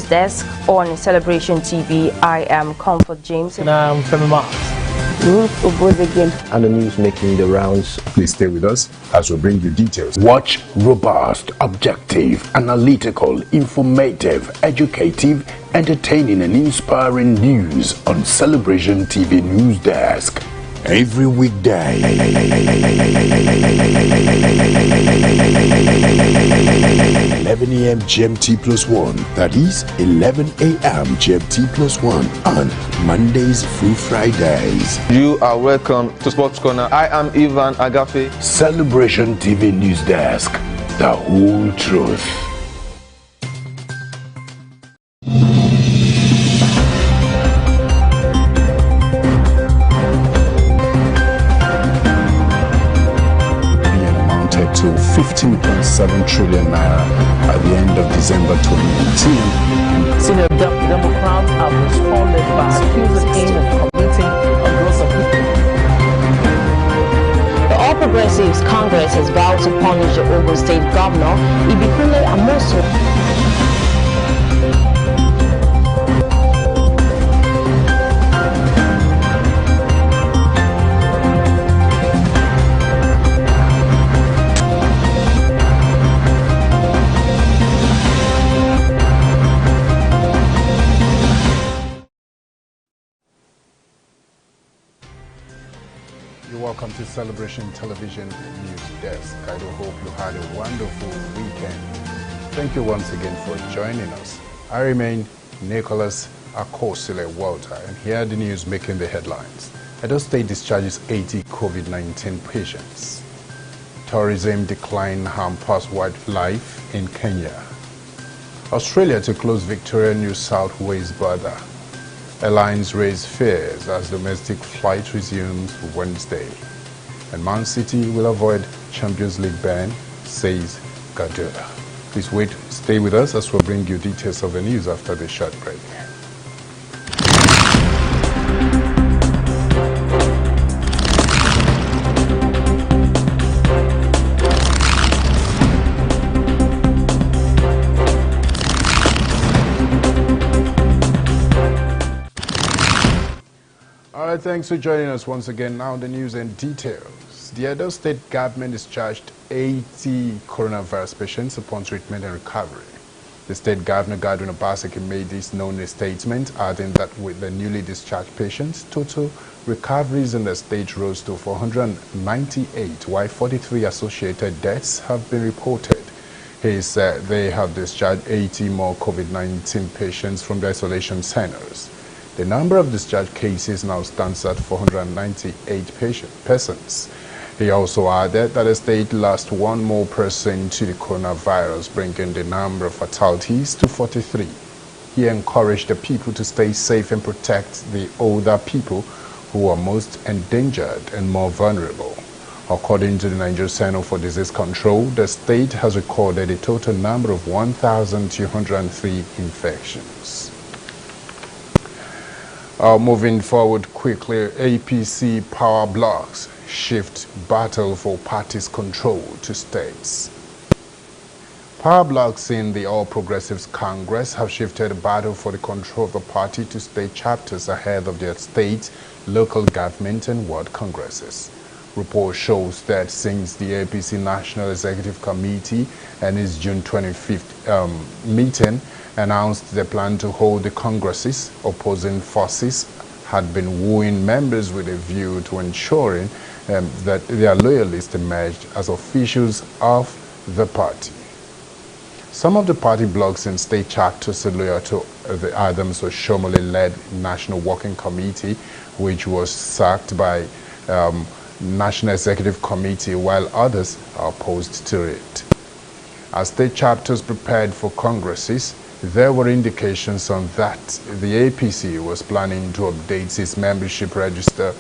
Desk. On Celebration TV, I am Comfort James. And I'm Femi Mars. And the news making the rounds. Please stay with us as we bring you details. Watch robust, objective, analytical, informative, educative, entertaining and inspiring news on Celebration TV News Desk. Every weekday, 11 a.m. GMT plus 1, that is 11 a.m. GMT plus 1 on Mondays through Fridays. You are welcome to Sports Corner. I am Ivan Agafe. Celebration TV News Desk, the whole truth. To 15.7 trillion naira at the end of December 2019. Senior Democrats have responded by accusing him of committing a gross offense. The All Progressives Congress has vowed to punish the Ogun State Governor, Ibikunle Amosu. Welcome to Celebration Television News Desk. I do hope you had a wonderful weekend. Thank you once again for joining us. I remain Nicholas Akosile Walter, and here are the news making the headlines. Edo State discharges 80 COVID-19 patients. Tourism decline hampers wildlife in Kenya. Australia to close Victoria New South Wales border. Airlines raise fares as domestic flight resumes Wednesday. And Man City will avoid Champions League ban, says Guardiola. Please stay with us as we'll bring you details of the news after the short break. Thanks for joining us once again. Now the news and details. The Edo State government discharged 80 coronavirus patients upon treatment and recovery. The state governor, Godwin Obaseki, made this known in a statement, adding that with the newly discharged patients, total recoveries in the state rose to 498, while 43 associated deaths have been reported. He said they have discharged 80 more COVID-19 patients from the isolation centers. The number of discharged cases now stands at 498 persons. He also added that the state lost one more person to the coronavirus, bringing the number of fatalities to 43. He encouraged the people to stay safe and protect the older people who are most endangered and more vulnerable. According to the Nigeria Center for Disease Control, the state has recorded a total number of 1,203 infections. Moving forward quickly, APC power blocks shift battle for party's control to states. Power blocks in the All Progressives Congress have shifted the battle for the control of the party to state chapters ahead of their state, local government and world congresses. Report shows that since the APC National Executive Committee and its June 25th meeting announced the plan to hold the congresses, opposing forces had been wooing members with a view to ensuring that their loyalists emerged as officials of the party. Some of the party blocs and state chapters are loyal to the Adams Oshomole-led National Working Committee, which was sacked by National Executive Committee, while others are opposed to it. As state chapters prepared for congresses, there were indications on that the APC was planning to update its membership register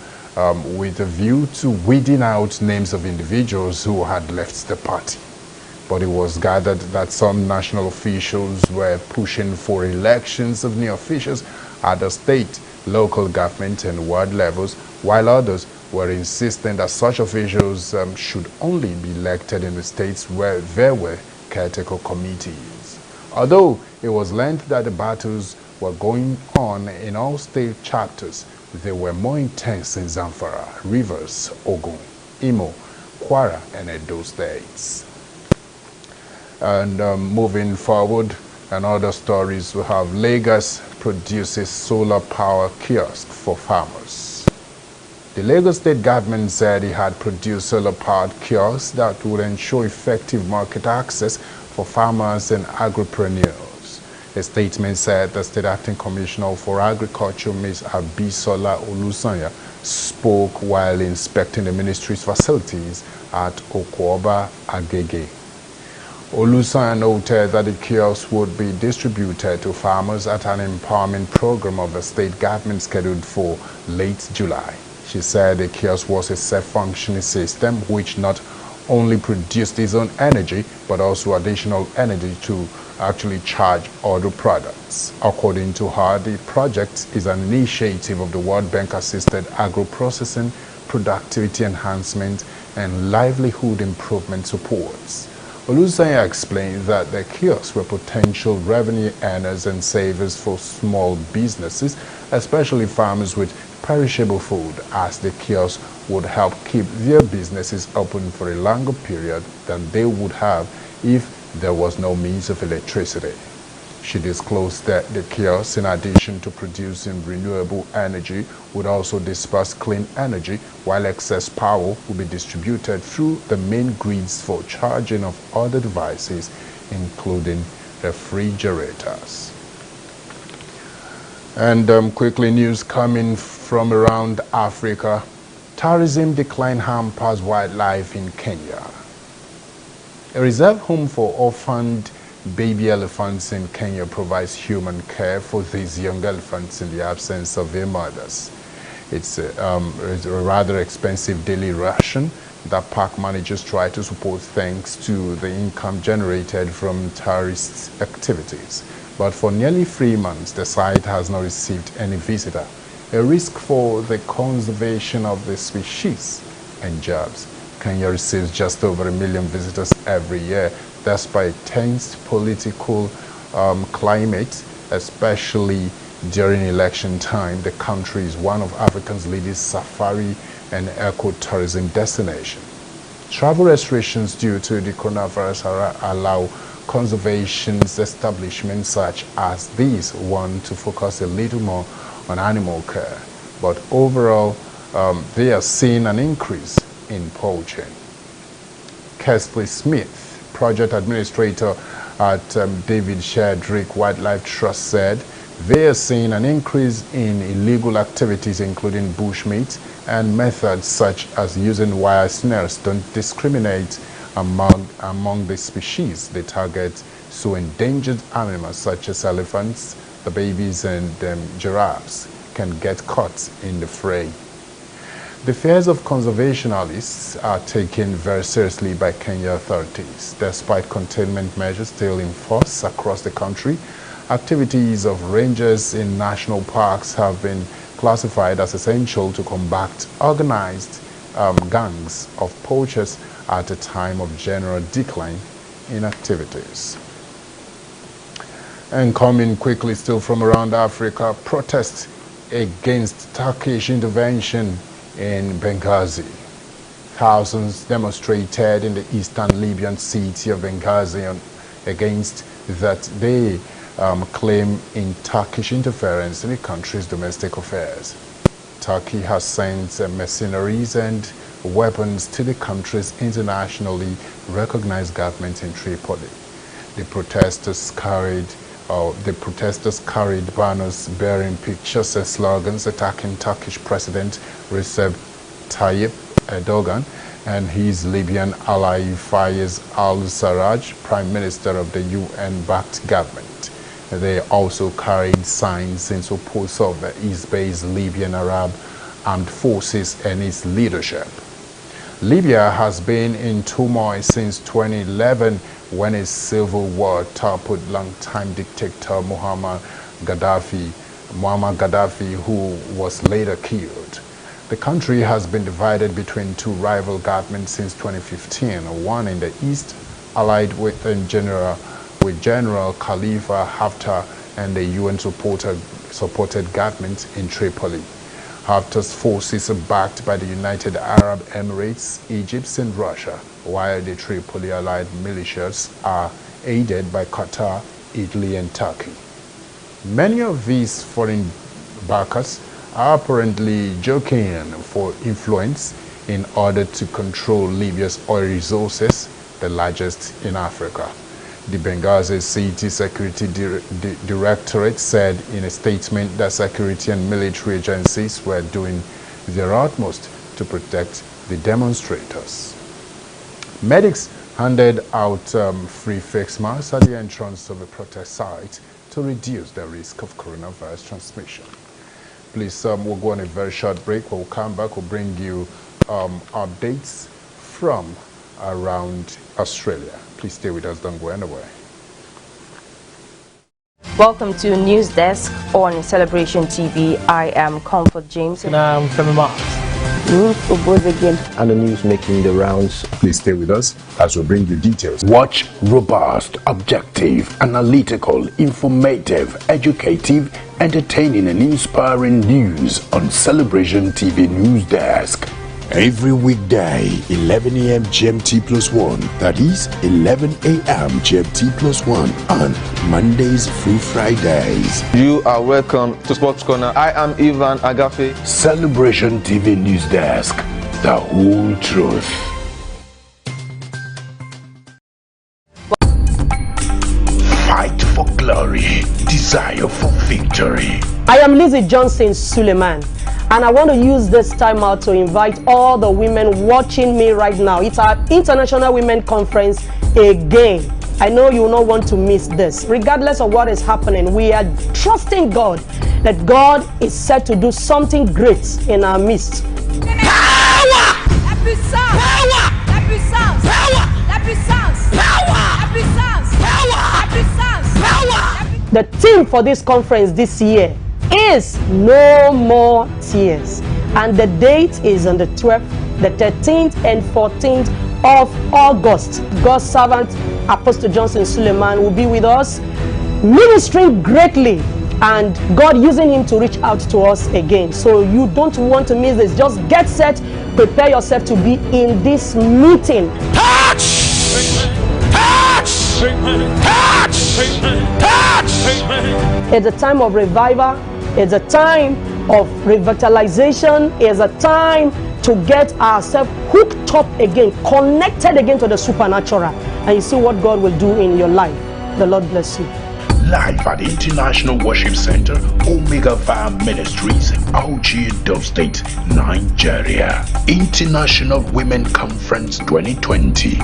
with a view to weeding out names of individuals who had left the party. But it was gathered that some national officials were pushing for elections of new officials at the state, local government and ward levels, while others were insisting that such officials should only be elected in the states where there were caretaker committees. Although it was learned that the battles were going on in all state chapters, they were more intense in Zamfara, Rivers, Ogun, Imo, Kwara, and Edo states. And moving forward, and other stories, we have Lagos produces solar power kiosk for farmers. The Lagos state government said it had produced solar powered kiosks that would ensure effective market access for farmers and agripreneurs. A statement said the state acting commissioner for agriculture, Ms. Abisola Olusanya, spoke while inspecting the ministry's facilities at Okwoba, Agege. Olusanya noted that the kiosks would be distributed to farmers at an empowerment program of the state government scheduled for late July. She said the kiosk was a self-functioning system which not only produced its own energy but also additional energy to actually charge other products. According to her, the project is an initiative of the World Bank-assisted agro-processing, productivity enhancement, and livelihood improvement supports. Olusanya explained that the kiosks were potential revenue earners and savers for small businesses, especially farmers with perishable food, as the kiosks would help keep their businesses open for a longer period than they would have if there was no means of electricity. She disclosed that the kiosks, in addition to producing renewable energy, would also disperse clean energy, while excess power would be distributed through the main grids for charging of other devices, including refrigerators. And quickly, news coming from around Africa. Tourism decline hampers wildlife in Kenya. A reserve home for orphaned baby elephants in Kenya provides human care for these young elephants in the absence of their mothers. It's a rather expensive daily ration that park managers try to support thanks to the income generated from tourist activities. But for nearly 3 months, the site has not received any visitor, a risk for the conservation of the species and jobs. Kenya receives just over 1 million visitors every year, despite tense political climate, especially during election time. The country is one of Africa's leading safari and eco-tourism destination. Travel restrictions due to the coronavirus allow conservation establishments such as these one to focus a little more on animal care. But overall, they are seeing an increase in poaching. Kesley Smith, project administrator at David Shedrick Wildlife Trust, said they are seeing an increase in illegal activities, including bushmeat, and methods such as using wire snares don't discriminate among the species they target, so endangered animals such as elephants, the babies, and giraffes can get caught in the fray. The fears of conservationists are taken very seriously by Kenya authorities. Despite containment measures still in force across the country, activities of rangers in national parks have been classified as essential to combat organized gangs of poachers at a time of general decline in activities. And coming quickly still from around Africa, protests against Turkish intervention in Benghazi. Thousands demonstrated in the eastern Libyan city of Benghazi against that they claim in Turkish interference in the country's domestic affairs. Turkey has sent mercenaries and weapons to the country's internationally recognized government in Tripoli. The protesters carried banners bearing pictures and slogans attacking Turkish President Recep Tayyip Erdogan and his Libyan ally Fayez al-Sarraj, Prime Minister of the UN-backed government. They also carried signs in support of the East-based Libyan Arab Armed Forces and its leadership. Libya has been in turmoil since 2011 when a civil war toppled longtime dictator Muammar Gaddafi, who was later killed. The country has been divided between two rival governments since 2015, one in the east allied with with General Khalifa Haftar and the UN-supported government in Tripoli. Haftar's forces are backed by the United Arab Emirates, Egypt and Russia, while the Tripoli-allied militias are aided by Qatar, Italy and Turkey. Many of these foreign backers are apparently jockeying for influence in order to control Libya's oil resources, the largest in Africa. The Benghazi City Security Directorate said in a statement that security and military agencies were doing their utmost to protect the demonstrators. Medics handed out free face masks at the entrance of a protest site to reduce the risk of coronavirus transmission. Please, we'll go on a very short break. When we'll come back, we'll bring you updates from around Australia. Please stay with us, don't go anywhere. Welcome to News Desk on Celebration TV. I am Comfort James. And I'm Femi Marks. And the news making the rounds. Please stay with us as we bring you details. Watch robust, objective, analytical, informative, educative, entertaining and inspiring news on Celebration TV News Desk. Every weekday, 11 a.m. GMT+1, that is 11 a.m. GMT+1 on Mondays through Fridays. You are welcome to Sports Corner. I am Ivan Agafe. Celebration TV News Desk, the whole truth. Fight for glory, desire for victory. I am Lizzie Johnson Suleiman, and I want to use this time out to invite all the women watching me right now. It's our International Women Conference again. I know you will not want to miss this. Regardless of what is happening, we are trusting God that God is set to do something great in our midst. Power! Power! The theme for this conference this year is No More Tears, and the date is on the 12th, the 13th and 14th of August. God's servant Apostle Johnson Suleiman will be with us, ministering greatly, and God using him to reach out to us again. So you don't want to miss this. Just get set, prepare yourself to be in this meeting. Touch! Touch! Touch! Touch! It's a time of revival. It's a time of revitalization. It's a time to get ourselves hooked up again, connected again to the supernatural. And you see what God will do in your life. The Lord bless you. Live at the International Worship Center, Omega Fire Ministries, Auchi, Edo State, Nigeria. International Women Conference 2020.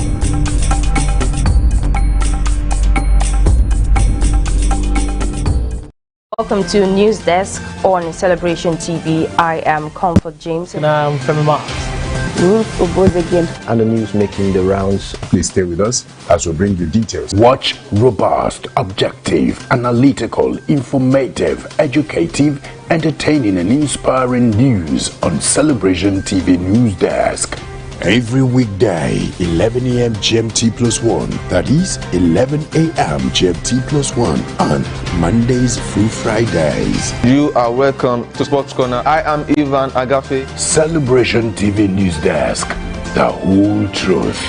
Welcome to News Desk on Celebration TV. I am Comfort James. And I'm Femi Marks. And the news making the rounds. Please stay with us as we bring you details. Watch robust, objective, analytical, informative, educative, entertaining and inspiring news on Celebration TV News Desk. Every weekday, 11 a.m. GMT+1, that is 11 a.m. GMT+1 on Mondays through Fridays. You are welcome to Sports Corner. I am Ivan Agafe. Celebration TV News Desk, the whole truth.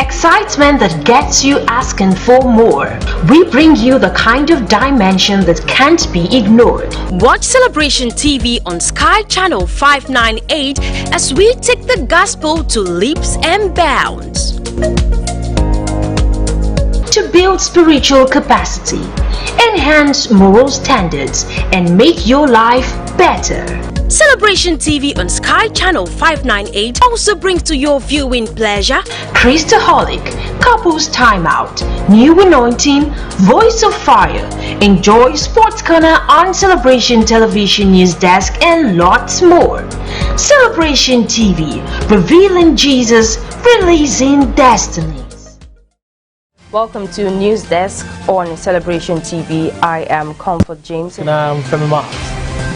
Excitement that gets you asking for more. We bring you the kind of dimension that can't be ignored. Watch Celebration TV on Sky Channel 598 as we take the gospel to leaps and bounds. To build spiritual capacity, enhance moral standards, and make your life better. Celebration TV on Sky Channel 598 also brings to your viewing pleasure Christaholic, Couples Timeout, New Anointing, Voice of Fire. Enjoy Sports Corner on Celebration Television News Desk and lots more. Celebration TV, revealing Jesus, releasing destinies. Welcome to News Desk on Celebration TV. I am Comfort James. And I'm Femi Marks.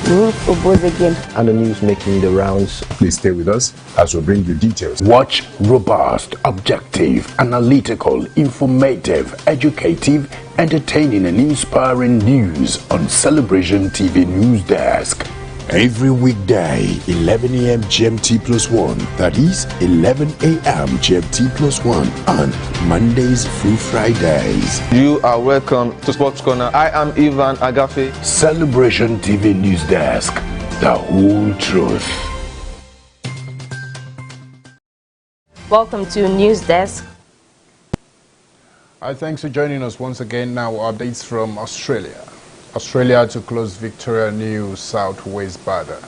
root for both again. And the news making the rounds. Please stay with us as we bring you details. Watch robust, objective, analytical, informative, educative, entertaining and inspiring news on Celebration TV News Desk. Every weekday, 11 a.m. GMT plus 1. That is 11 a.m. GMT plus 1 on Mondays through Fridays. You are welcome to Sports Corner. I am Ivan Agafe. Celebration TV News Desk. The whole truth. Welcome to News Desk. Hi, thanks for joining us once again. Now, updates from Australia. Australia to close Victoria-New South Wales border.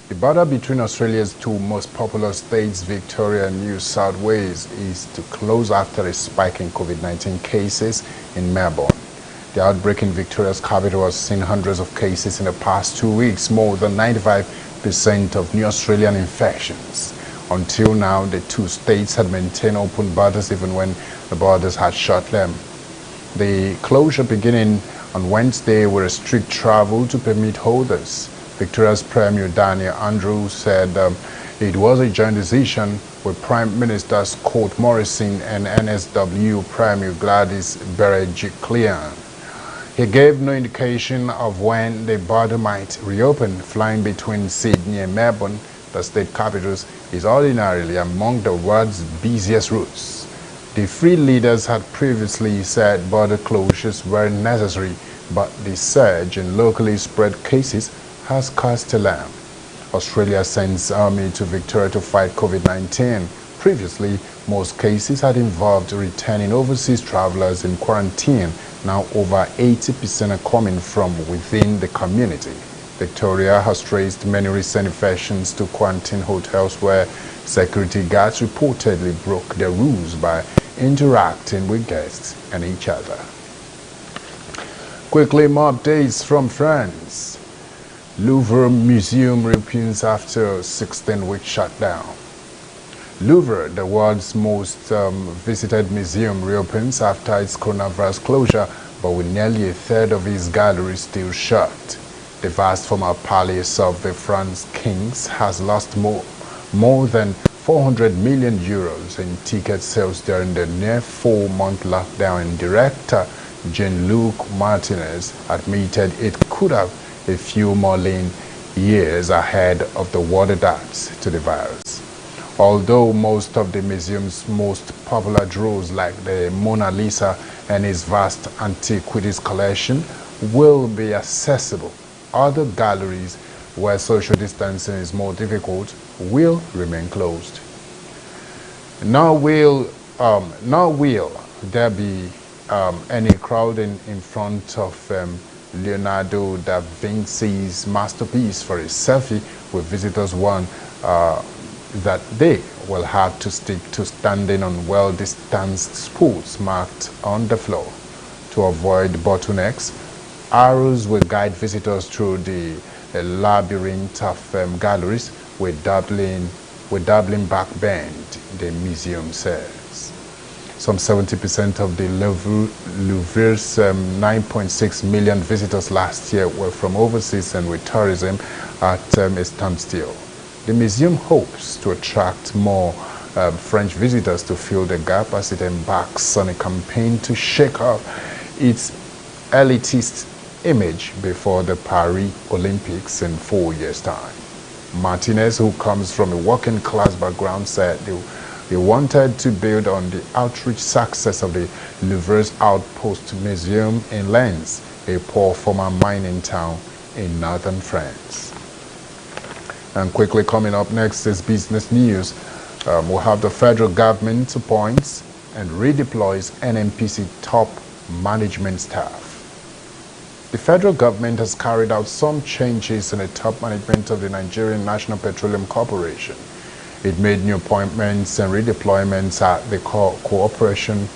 The border between Australia's two most populous states, Victoria and New South Wales, is to close after a spike in COVID-19 cases in Melbourne. The outbreak in Victoria's capital has seen hundreds of cases in the past 2 weeks, more than 95% of new Australian infections. Until now, the two states had maintained open borders even when the borders had shut them. The closure beginning on Wednesday will restrict travel to permit holders. Victoria's Premier Daniel Andrews said it was a joint decision with Prime Minister Scott Morrison and NSW Premier Gladys Berejiklian. He gave no indication of when the border might reopen. Flying between Sydney and Melbourne, the state capitals, is ordinarily among the world's busiest routes. The Free leaders had previously said border closures were necessary, but the surge in locally spread cases has caused alarm. Australia sends army to Victoria to fight COVID-19. Previously, most cases had involved returning overseas travelers in quarantine. Now over 80% are coming from within the community. Victoria has traced many recent infections to quarantine hotels where security guards reportedly broke their rules by interacting with guests and each other. Quickly, more updates from France. Louvre Museum reopens after 16-week shutdown. Louvre, the world's most visited museum, reopens after its coronavirus closure, but with nearly a third of its galleries still shut. The vast former palace of the French kings has lost more than 400 million euros in ticket sales during the near 4-month lockdown, and director Jean-Luc Martinez admitted it could have a few more lean years ahead of the world adapts to the virus. Although most of the museum's most popular draws like the Mona Lisa and its vast antiquities collection will be accessible, other galleries where social distancing is more difficult will remain closed. Nor will there be any crowding in front of Leonardo da Vinci's masterpiece for a selfie with visitors warn that they will have to stick to standing on well-distanced spools marked on the floor. To avoid bottlenecks, arrows will guide visitors through the labyrinth of galleries with doubling back bend, the museum says. Some 70% of the Louvre's 9.6 million visitors last year were from overseas, and with tourism at a standstill. The museum hopes to attract more French visitors to fill the gap as it embarks on a campaign to shake up its elitist image before the Paris Olympics in 4 years' time. Martinez, who comes from a working class background, said they wanted to build on the outreach success of the Louvre's Outpost Museum in Lens, a poor former mining town in northern France. And quickly coming up next is business news. We'll have the federal government appoints and redeploys NNPC top management staff. The federal government has carried out some changes in the top management of the Nigerian National Petroleum Corporation. It made new appointments and redeployments at the corporation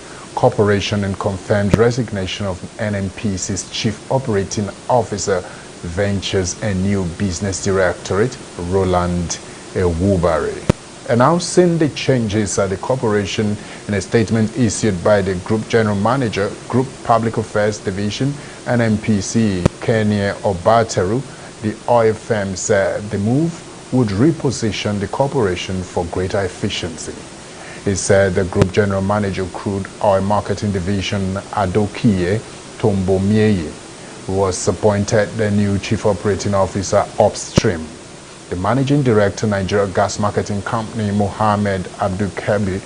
and confirmed resignation of NNPC's Chief Operating Officer, Ventures and New Business Directorate, Roland Ewubare. Announcing the changes at the corporation in a statement issued by the Group General Manager, Group Public Affairs Division, NNPC, Kenyan Obateru, The oil firm said the move would reposition the corporation for greater efficiency. He said the Group General Manager Crude Oil Marketing Division Adokiye Tombomieye was appointed the new Chief Operating Officer upstream. The Managing Director, Nigeria Gas Marketing Company, Mohammed Abdulkabir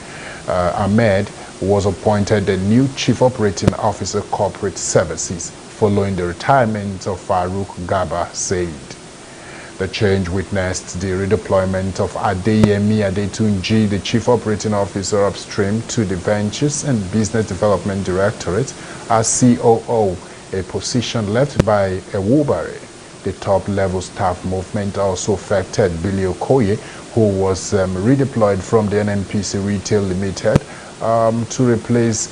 Ahmed, was appointed the new Chief Operating Officer Corporate Services following the retirement of Farouk Gaba Said. The change witnessed the redeployment of Adeyemi Adetunji, the Chief Operating Officer upstream, to the Ventures and Business Development Directorate as COO, a position left by Ewubare. The top-level staff movement also affected Billy Okoye, who was redeployed from the NNPC Retail Limited to replace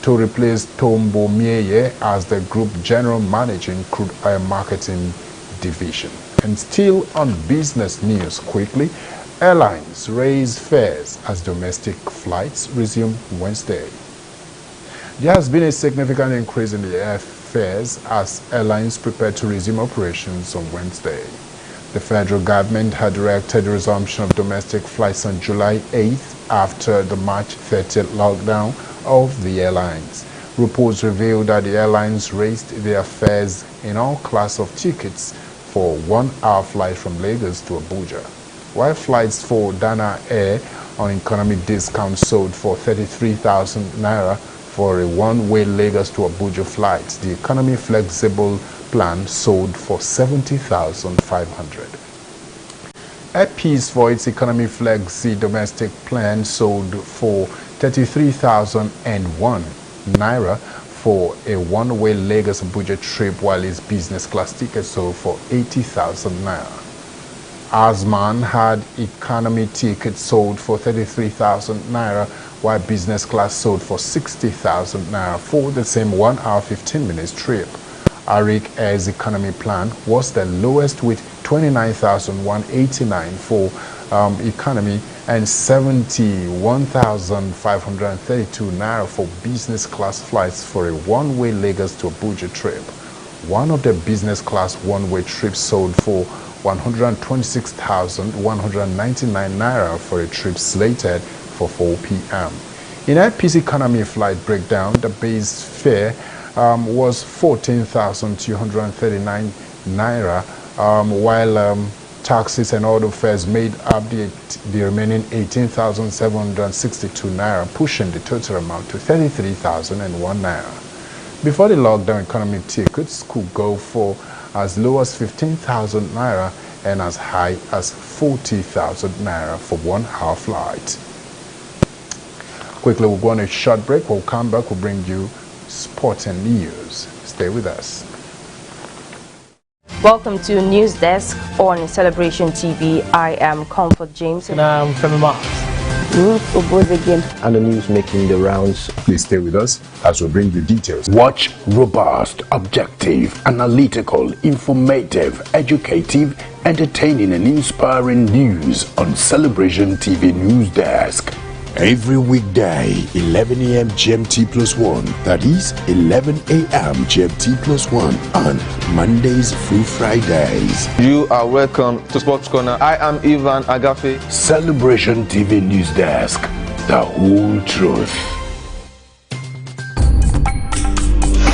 Tombo Mieye as the Group General Managing Crude Oil Marketing Division. And still on business news quickly, airlines raise fares as domestic flights resume Wednesday. There has been a significant increase in the airfares as airlines prepare to resume operations on Wednesday. The federal government had directed the resumption of domestic flights on July 8th after the March 30th lockdown of the airlines. Reports revealed that the airlines raised their fares in all classes of tickets for 1-hour flight from Lagos to Abuja, while flights for Dana Air on economic discount sold for 33,000 naira for a one-way Lagos to Abuja flight. The economy flexible plan sold for 70,500. Airpeace for its economy flexi domestic plan sold for 33,001 naira for a one-way Lagos Abuja trip, while its business class ticket sold for 80,000 naira. Azman had economy tickets sold for 33,000 naira, while business class sold for 60,000 naira for the same 1 hour 15 minutes trip. Arik Air's economy plan was the lowest with 29,189 for economy and 71,532 naira for business class flights for a one-way Lagos to Abuja trip. One of the business class one-way trips sold for 126,199 naira for a trip slated for 4 p.m. In Airpeace economy flight breakdown, the base fare was 14,239 naira, while taxes and other fares made up the remaining 18,762 naira, pushing the total amount to 33,001 naira. Before the lockdown, economy tickets could go for as low as 15,000 naira and as high as 40,000 naira for 1 hour flight. Quickly, we'll go on a short break. We'll come back, we'll bring you sports and news. Stay with us. Welcome to News Desk on Celebration TV. I am Comfort James. And I'm Femi Marks. And the news making the rounds. Please stay with us as we bring you details. Watch robust, objective, analytical, informative, educative, entertaining and inspiring news on Celebration TV News Desk. Every weekday, 11 a.m. GMT+1, that is 11 a.m. GMT+1 on Mondays through Fridays. You are welcome to Sports Corner. I am Ivan Agafe. Celebration TV News Desk, the whole truth.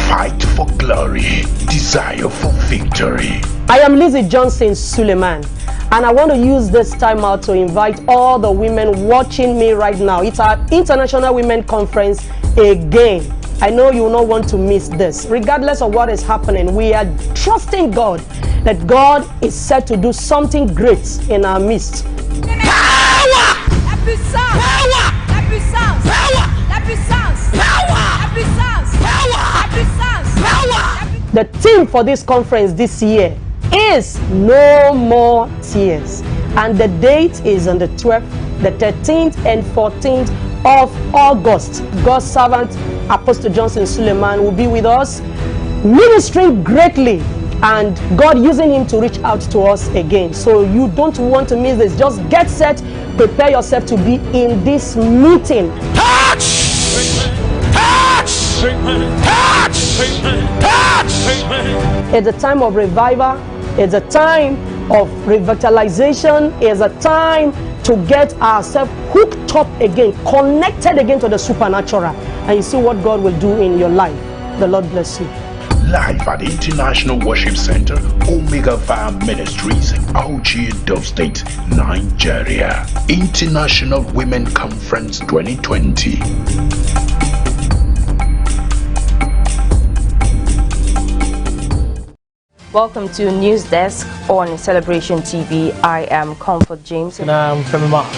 Fight for glory, desire for victory. I am Lizzie Johnson Suleiman, and I want to use this time out to invite all the women watching me right now. It's our International Women Conference again. I know you will not want to miss this. Regardless of what is happening, we are trusting God that God is set to do something great in our midst. Power! Happy sounds! Power! Happy sounds! Power! Happy sounds! Power! Happy sounds! Power! Happy sounds! Power! The theme for this conference this year is No More Tears, and the date is on the 12th, the 13th and 14th of August. God's servant Apostle Johnson Suleiman will be with us, ministering greatly, and God using him to reach out to us again. So you don't want to miss this. Just get set, prepare yourself to be in this meeting. Touch! Touch! Touch! Touch! It's a time of revival, It's a time of revitalization. It's a time to get ourselves hooked up again, connected again to the supernatural. And you see what God will do in your life. The Lord bless you. Live at the International Worship Center, Omega Fire Ministries, Auchi, Dove State, Nigeria. International Women Conference 2020. Welcome to News Desk on Celebration TV. I am Comfort James. And I'm Femi Marks.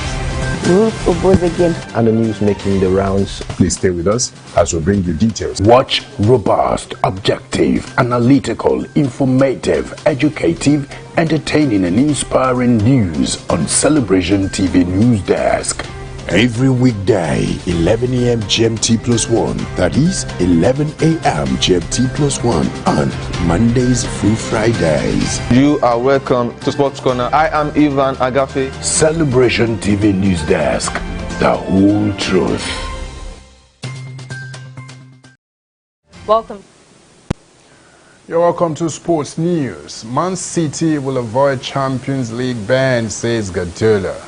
And the news making the rounds. Please stay with us as we bring you details. Watch robust, objective, analytical, informative, educative, entertaining and inspiring news on Celebration TV News Desk. Every weekday, 11 a.m. GMT +1. That is 11 a.m. GMT +1 on Mondays through Fridays. You are welcome to Sports Corner. I am Ivan Agafe. Celebration TV News Desk. The whole truth. Welcome. You're welcome to Sports News. Man City will avoid Champions League ban, says Guardiola.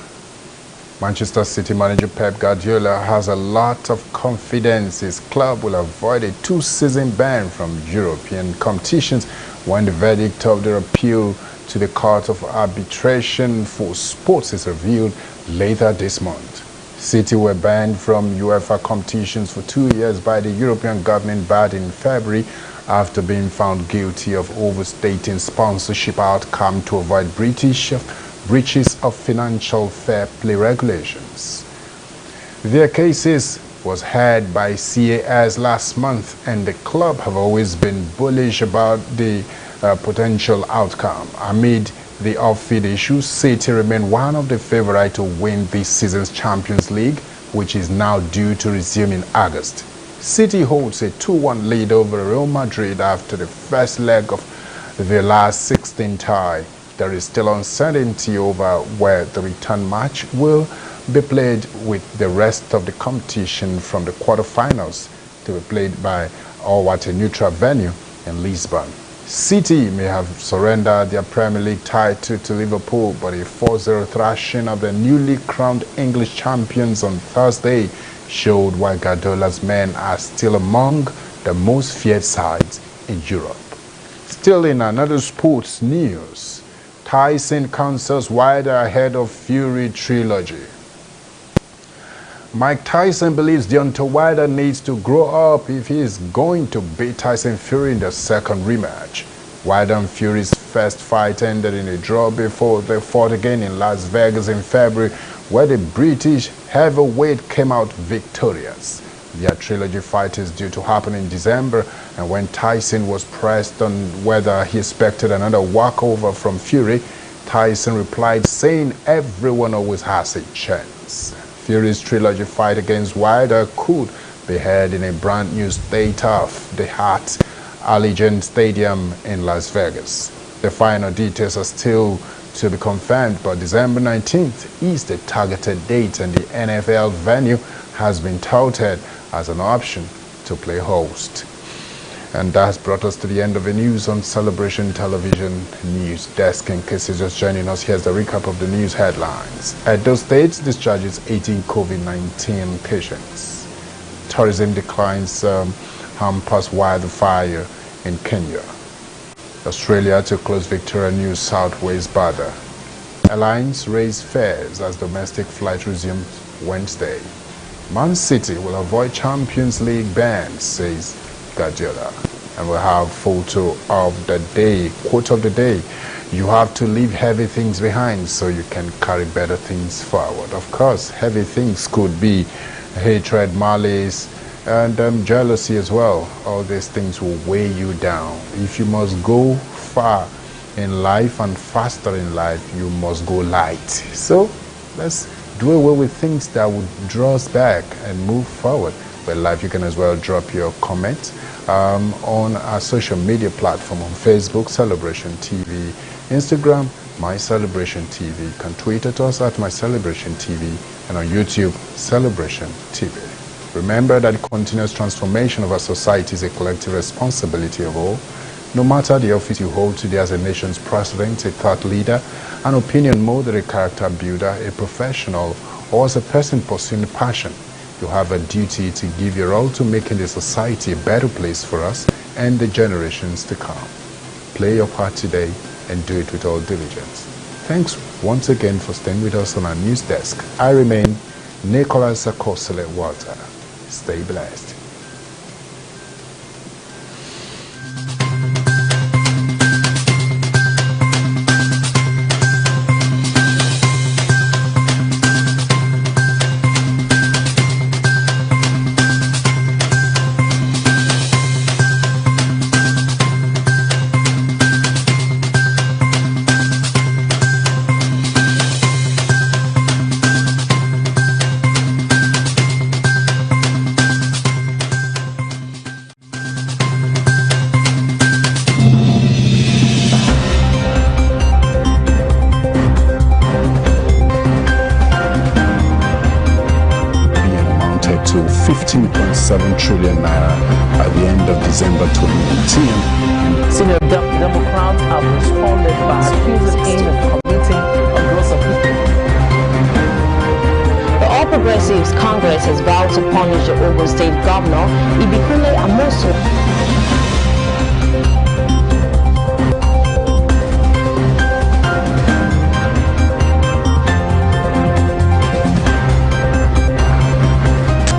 Manchester City manager Pep Guardiola has a lot of confidence his club will avoid a 2-season ban from European competitions when the verdict of their appeal to the Court of Arbitration for Sports is revealed later this month. City were banned from UEFA competitions for 2 years by the European governing body in February after being found guilty of overstating sponsorship outcome to avoid breaches of financial fair play regulations. Their cases was heard by CAS last month, and the club have always been bullish about the potential outcome. Amid the off-field issues, City remain one of the favorites to win this season's Champions League, which is now due to resume in August. City holds a 2-1 lead over Real Madrid after the first leg of their last 16 tie. There is still uncertainty over where the return match will be played, with the rest of the competition from the quarterfinals to be played by or at a neutral venue in Lisbon. City may have surrendered their Premier League title to Liverpool, but a 4-0 thrashing of the newly crowned English champions on Thursday showed why Guardiola's men are still among the most feared sides in Europe. Still in another sports news, Tyson counsels Wilder ahead of Fury trilogy. Mike Tyson believes Deontay Wilder needs to grow up if he is going to beat Tyson Fury in the second rematch. Wilder and Fury's first fight ended in a draw before they fought again in Las Vegas in February, where the British heavyweight came out victorious. Their trilogy fight is due to happen in December, and when Tyson was pressed on whether he expected another walkover from Fury, Tyson replied saying everyone always has a chance. Fury's trilogy fight against Wilder could be held in a brand new state of the art Allegiant Stadium in Las Vegas. The final details are still to be confirmed, but December 19th is the targeted date, and the NFL venue has been touted as an option to play host. And that's brought us to the end of the news on Celebration Television News Desk. In case you're just joining us, here's the recap of the news headlines. Edo State discharges 18 COVID-19 patients. Tourism declines hampers wildfire in Kenya. Australia to close Victoria New South Wales border. Airlines raise fares as domestic flight resumes Wednesday. Man City will avoid Champions League ban, says Guardiola. And we'll have photo of the day, quote of the day. You have to leave heavy things behind so you can carry better things forward. Of course, heavy things could be hatred, malice, and jealousy as well. All these things will weigh you down. If you must go far in life and faster in life, you must go light. So let's do away with things that would draw us back and move forward. But live, you can as well drop your comment on our social media platform on Facebook, Celebration TV, Instagram, My Celebration TV. You can tweet at us at My Celebration TV, and on YouTube, Celebration TV. Remember that the continuous transformation of our society is a collective responsibility of all. No matter the office you hold today as a nation's president, a thought leader, an opinion molder, a character builder, a professional, or as a person pursuing passion, you have a duty to give your all to making the society a better place for us and the generations to come. Play your part today and do it with all diligence. Thanks once again for staying with us on our news desk. I remain Nicholas Akosele Walter. Stay blessed. To 15.7 trillion naira at the end of December 2018. Senior Democrats have responded by accusing him of committing a gross offense. The All Progressives Congress has vowed to punish the Ogun State Governor, Ibikunle Amosun.